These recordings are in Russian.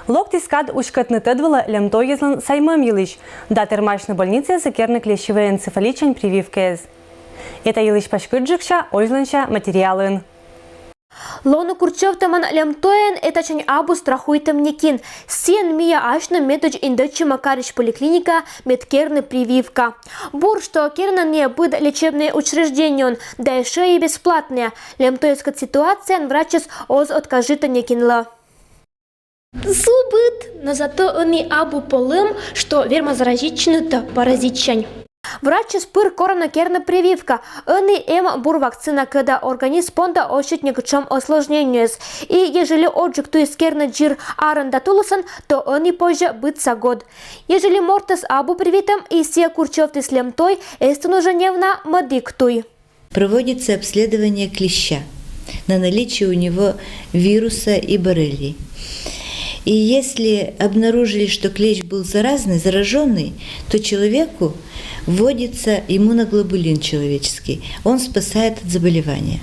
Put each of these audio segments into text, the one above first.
Локтискад ушкатны тыдвала лемтойезлан саймым елыш. Да термашны больнице сыкерны клещевый энцефаличен прививкез. Это елыш пашкыджикша, ойзланша материалын. Лону курчевтаман лямтоен этачань абу страхуйтам некин. Сен мия ашна меточ индачи макарич поликлиника медкерны прививка. Бур, что керна не будет лечебное учреждение, да еще и бесплатное. Лямтоевская ситуация врачес оз откажита некинла. Зубыт, но зато они абу полым, что верма заразичный-то паразитчань. Врач спыр коронакерна прививка. Они бур вакцина, когда организм понда ощут некочем осложнению. И ежели отжиг ту искерна джир арандатулусан, то они позже бытся год. Ежели мортас абу привитам и все курчевты с лемтой, это нужно невна мадиктуй. Проводится обследование клеща на наличие у него вируса и боррелий. И если обнаружили, что клещ был зараженный, то человеку вводится иммуноглобулин человеческий. Он спасает от заболевания.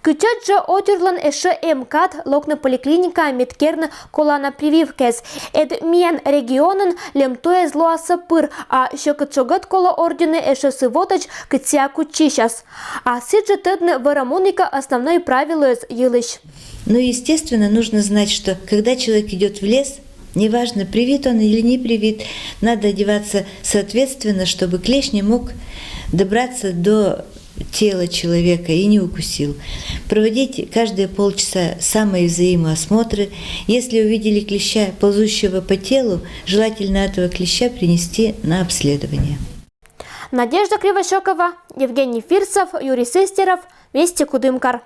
Кычат же отюрлан эше МКАД локна поликлиника медкерна колана прививкес. Эд миен регионын лемтое злоаса пыр, а еще кычогат кола ордены эше сывотач кытя кучищас. А сиджи тедны варамоника основное правило елыш. Но, естественно, нужно знать, что когда человек идет в лес, неважно, привит он или не привит, надо одеваться соответственно, чтобы клещ не мог добраться до тела человека и не укусил. Проводите каждые полчаса самые взаимоосмотры. Если увидели клеща, ползущего по телу, желательно этого клеща принести на обследование. Надежда Кривощекова, Евгений Фирсов, Юрий Сестеров, Вести Кудымкар.